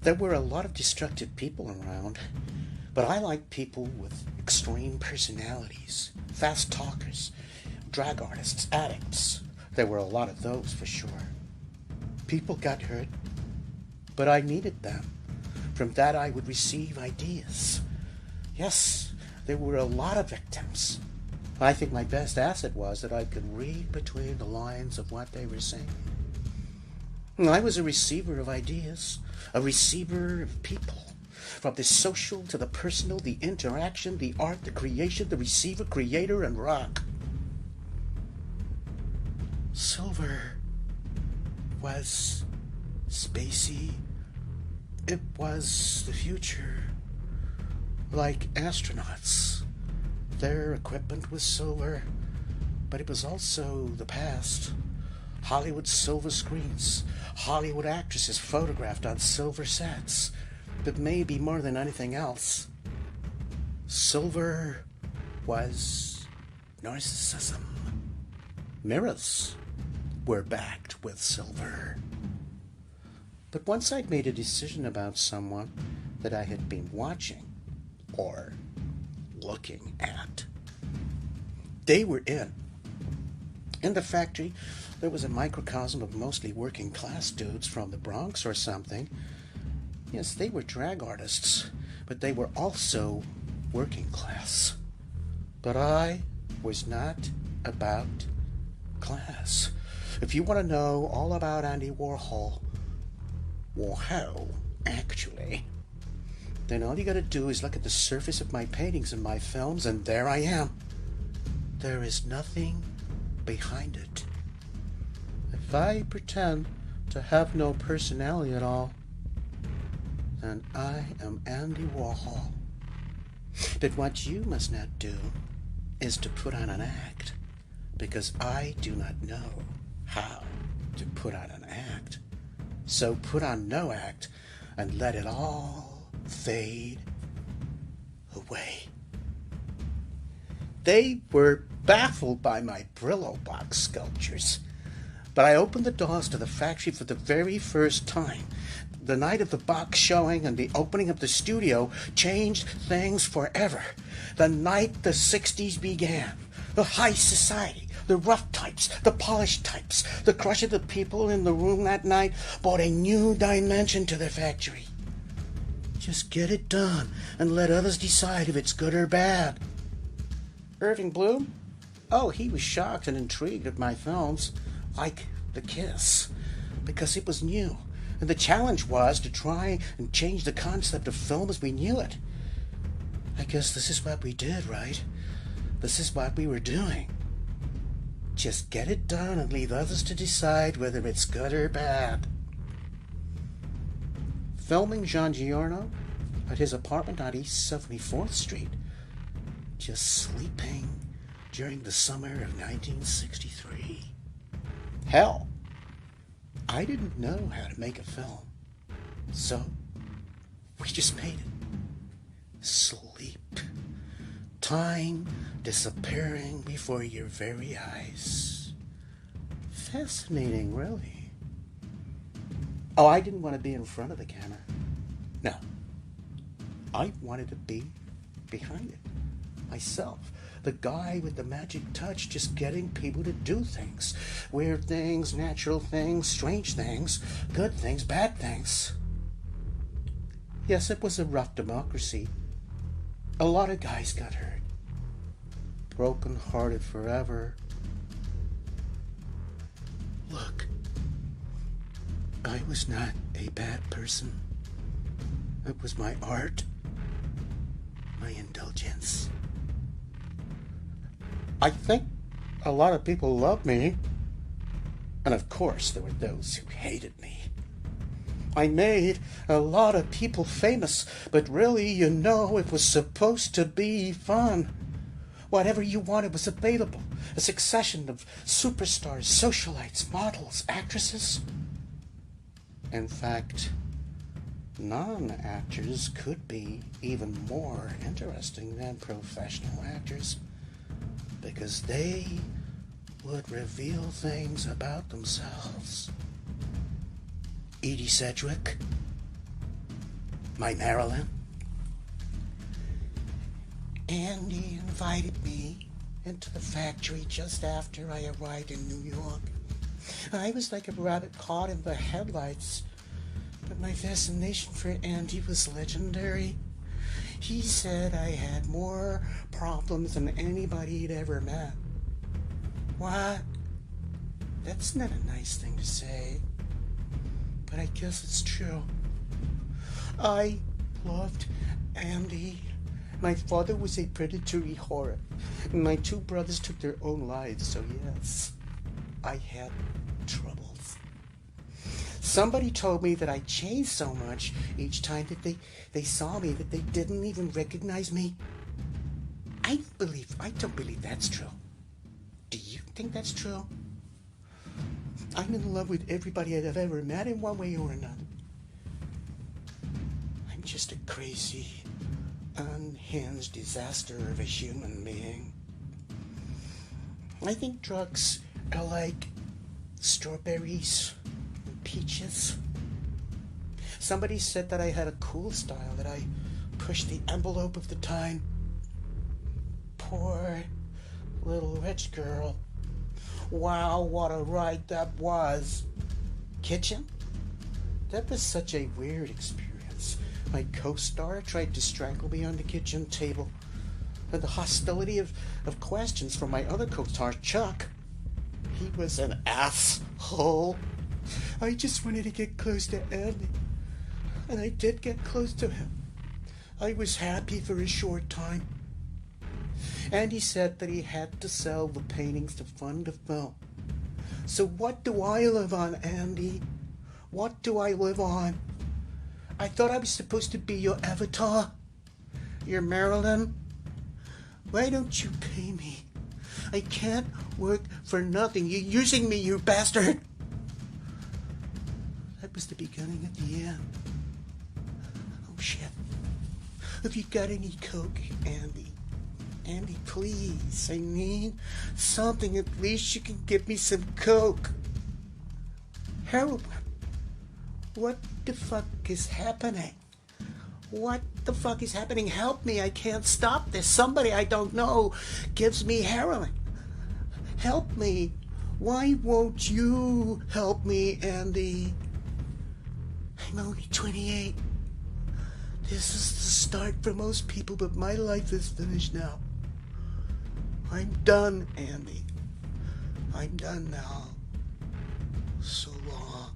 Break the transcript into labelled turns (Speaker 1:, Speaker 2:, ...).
Speaker 1: There were a lot of destructive people around, but I liked people with extreme personalities, fast talkers, drag artists, addicts. There were a lot of those for sure. People got hurt, but I needed them. From that I would receive ideas. Yes, there were a lot of victims. I think my best asset was that I could read between the lines of what they were saying. I was a receiver of ideas, a receiver of people. From the social to the personal, the interaction, the art, the creation, the receiver, creator, and rock. Silver was spacey. It was the future. Like astronauts. Their equipment was silver, but it was also the past. Hollywood silver screens, Hollywood actresses photographed on silver sets, but maybe more than anything else, silver was narcissism. Mirrors were backed with silver. But once I'd made a decision about someone that I had been watching, or looking at, they were in. In the factory, there was a microcosm of mostly working class dudes from the Bronx or something. Yes, they were drag artists, but they were also working class. But I was not about class. If you want to know all about Andy Warhol, actually, then all you gotta do is look at the surface of my paintings and my films, and there I am. There is nothing behind it. If I pretend to have no personality at all, then I am Andy Warhol. But what you must not do is to put on an act, because I do not know how to put on an act. So put on no act and let it all fade away. They were baffled by my Brillo box sculptures, but I opened the doors to the factory for the very first time. The night of the box showing and the opening of the studio changed things forever. The night the 60s began. The high society, the rough types, the polished types, the crush of the people in the room that night brought a new dimension to the factory. Just get it done and let others decide if it's good or bad. Irving Bloom? Oh, he was shocked and intrigued at my films, like The Kiss, because it was new. And the challenge was to try and change the concept of film as we knew it. I guess this is what we did, right? This is what we were doing. Just get it done and leave others to decide whether it's good or bad. Filming Jean Giorno at his apartment on East 74th Street. Just sleeping during the summer of 1963. Hell, I didn't know how to make a film, so we just made it. Sleep. Time disappearing before your very eyes. Fascinating, really. Oh, I didn't want to be in front of the camera. No. I wanted to be behind it. Myself. The guy with the magic touch, just getting people to do things. Weird things, natural things, strange things, good things, bad things. Yes, it was a rough democracy. A lot of guys got hurt. Broken-hearted forever. Look, I was not a bad person. It was my art, my indulgence. I think a lot of people loved me, and of course there were those who hated me. I made a lot of people famous, but really, you know, it was supposed to be fun. Whatever you wanted was available. A succession of superstars, socialites, models, actresses. In fact, non-actors could be even more interesting than professional actors, because they would reveal things about themselves. Edie Sedgwick, my Marilyn. Andy invited me into the factory just after I arrived in New York. I was like a rabbit caught in the headlights, but my fascination for Andy was legendary. He said I had more problems than anybody he'd ever met. What? That's not a nice thing to say, but I guess it's true. I loved Andy. My father was a predatory horror. My two brothers took their own lives, so yes, I had troubles. Somebody told me that I changed so much each time that they saw me that they didn't even recognize me. I don't believe that's true. Do you think that's true? I'm in love with everybody I've ever met in one way or another. I'm just a crazy, unhinged disaster of a human being. I think drugs are like strawberries and peaches. Somebody said that I had a cool style, that I pushed the envelope of the time. Poor little rich girl. Wow, what a ride that was. Kitchen? That was such a weird experience. My co-star tried to strangle me on the kitchen table. And the hostility of questions from my other co-star, Chuck. He was an asshole. I just wanted to get close to Andy. And I did get close to him. I was happy for a short time. And he said that he had to sell the paintings to fund the film. So what do I live on, Andy? What do I live on? I thought I was supposed to be your avatar, your Marilyn. Why don't you pay me? I can't work for nothing. You're using me, you bastard. That was the beginning of the end. Oh, shit. Have you got any coke, Andy? Andy, please. I need something. At least you can give me some coke. Heroin. What the fuck is happening? What the fuck is happening? Help me. I can't stop this. Somebody I don't know gives me heroin. Help me. Why won't you help me, Andy? I'm only 28. This is the start for most people, but my life is finished now. I'm done, Andy. I'm done now. So long.